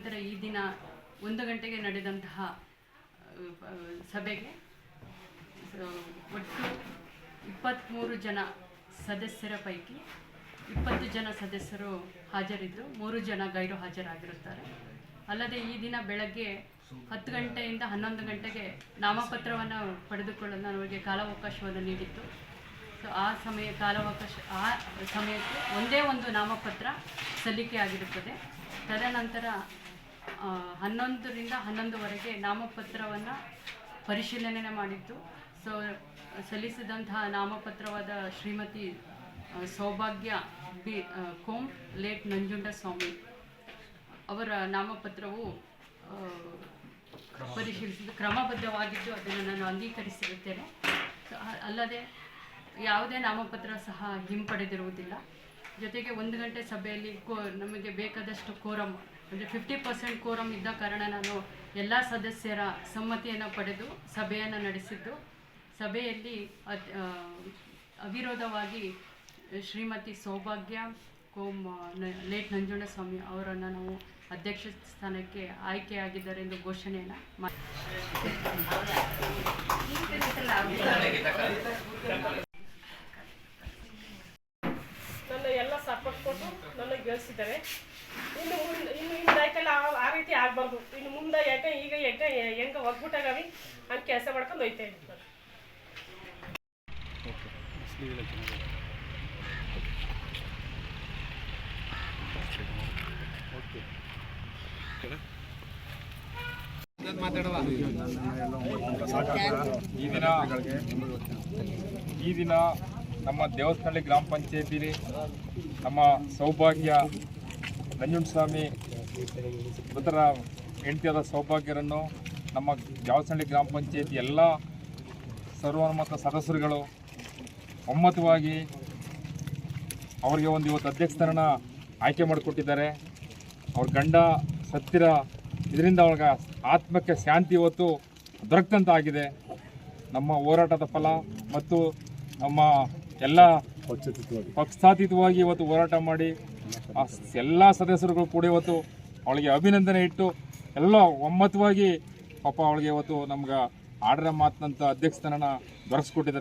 ತದನಂತರ ಈ ದಿನ 1 ಗಂಟೆಗೆ ನಡೆದಂತಹ ಸಭೆಗೆ ಒಟ್ಟು 23 ಜನ ಸದಸ್ಯರ ಪೈಕಿ 20 ಜನ ಸದಸ್ಯರು ಹಾಜರಿದ್ದು 3 ಜನ ಗೈರು ಹಾಜರಾಗಿರುತ್ತಾರೆ. ಅಲ್ಲದೆ ಈ ದಿನ ಬೆಳಗ್ಗೆ 10 ಗಂಟೆಯಿಂದ 11 ಗಂಟೆಗೆ ನಾಮಪತ್ರವನ್ನು ಪಡೆದುಕೊಳ್ಳಲು ನಮಗೆ ಕಾಲಾವಕಾಶವನ್ನು ನೀಡಿತ್ತು. ಸೊ ಆ ಸಮಯಕ್ಕೆ ಒಂದೇ ಒಂದು ನಾಮಪತ್ರ ಸಲ್ಲಿಕೆ ಆಗಿರುತ್ತದೆ. ತದನಂತರ 11ರಿಂದ 11ವರೆಗೆ ನಾಮಪತ್ರವನ್ನು ಪರಿಶೀಲನೆ ಮಾಡಿದ್ದು. ಸೊ ಸಲ್ಲಿಸಿದಂತಹ ನಾಮಪತ್ರವಾದ ಶ್ರೀಮತಿ ಸೌಭಾಗ್ಯ ಬಿ ಕೋಮ್ ಲೇಟ್ ನಂಜುಂಡಸ್ವಾಮಿ ಅವರ ನಾಮಪತ್ರವು ಪರಿಶೀಲಿಸಿದ್ದು ಕ್ರಮಬದ್ಧವಾಗಿದ್ದು ಅದನ್ನು ನಾನು ಅಂಗೀಕರಿಸಿರುತ್ತೇನೆ. ಅಲ್ಲದೆ ಯಾವುದೇ ನಾಮಪತ್ರ ಸಹ ಹಿಂಪಡೆದಿರುವುದಿಲ್ಲ. ಜೊತೆಗೆ 1 ಗಂಟೆ ಸಭೆಯಲ್ಲಿ ನಮಗೆ ಬೇಕಾದಷ್ಟು ಕೋರಮ್ ಅಂದರೆ 50% ಕೋರಮ್ ಇದ್ದ ಕಾರಣ ನಾನು ಎಲ್ಲ ಸದಸ್ಯರ ಸಮ್ಮತಿಯನ್ನು ಪಡೆದು ಸಭೆಯನ್ನು ನಡೆಸಿದ್ದು. ಸಭೆಯಲ್ಲಿ ಅವಿರೋಧವಾಗಿ ಶ್ರೀಮತಿ ಸೌಭಾಗ್ಯ ಕೋಮ್ ಲೇಟ್ ನಂಜುಂಡಸ್ವಾಮಿ ಅವರನ್ನು ನಾವು ಅಧ್ಯಕ್ಷ ಸ್ಥಾನಕ್ಕೆ ಆಯ್ಕೆಯಾಗಿದ್ದಾರೆ ಎಂದು ಘೋಷಣೆಯನ್ನು ನನ್ನ ಎಲ್ಲ ಸಪೋರ್ಟ್ ಕೊಟ್ಟು ನನ್ನ ಗೆಲ್ಲಿಸಿದ್ದಾರೆ. ಇನ್ನು ಹಿಂದಾಯ್ತಲ್ಲ ಆ ರೀತಿ ಆಗಬಾರ್ದು. ಇನ್ನು ಮುಂದೆ ಈಗ ಹೆಂಗೆ ಹೋಗ್ಬಿಟ್ಟಾಗವಿ ಹಂಗೆ ಕೆಲಸ ಮಾಡ್ಕೊಂಡು ಹೋಯ್ತಾ ಇದ್ದೀನಿ. ಈ ದಿನ ನಮ್ಮ ದೇವಸ್ಥಾನಹಳ್ಳಿ ಗ್ರಾಮ ಪಂಚಾಯತಿಲಿ ನಮ್ಮ ಸೌಭಾಗ್ಯ ನಂಜುಂಡಸ್ವಾಮಿ ಮೃತರ ಹೆಂಡತಿಯಾದ ಸೌಭಾಗ್ಯರನ್ನು ನಮ್ಮ ದೇವಸ್ಥಾನಹಳ್ಳಿ ಗ್ರಾಮ ಪಂಚಾಯತಿ ಎಲ್ಲ ಸರ್ವಾನುಮತ ಸದಸ್ಯರುಗಳು ಒಮ್ಮತವಾಗಿ ಅವರಿಗೆ ಒಂದು ಇವತ್ತು ಅಧ್ಯಕ್ಷ ಸ್ಥಾನ ಆಯ್ಕೆ ಮಾಡಿಕೊಟ್ಟಿದ್ದಾರೆ. ಅವ್ರ ಗಂಡ ಸತ್ತಿರ ಇದರಿಂದ ಅವ್ರಿಗೆ ಆತ್ಮಕ್ಕೆ ಶಾಂತಿ ಇವತ್ತು ದೊರಕಂತಾಗಿದೆ. ನಮ್ಮ ಹೋರಾಟದ ಫಲ ಮತ್ತು ನಮ್ಮ ಎಲ್ಲ ಪಕ್ಷಾತೀತವಾಗಿ ಇವತ್ತು ಹೋರಾಟ ಮಾಡಿ ಎಲ್ಲ ಸದಸ್ಯರುಗಳು ಕೂಡ ಇವತ್ತು ಅವಳಿಗೆ ಅಭಿನಂದನೆ ಇಟ್ಟು ಎಲ್ಲ ಒಮ್ಮತವಾಗಿ ಪಾಪ ಅವಳಿಗೆ ಇವತ್ತು ನಮ್ಗೆ ಆರ್ಡರ್ ಮಾತನಂತ ಅಧ್ಯಕ್ಷ ಸ್ಥಾನನ ದೊರಕಿಸ್ಕೊಟ್ಟಿದ್ದಾರೆ.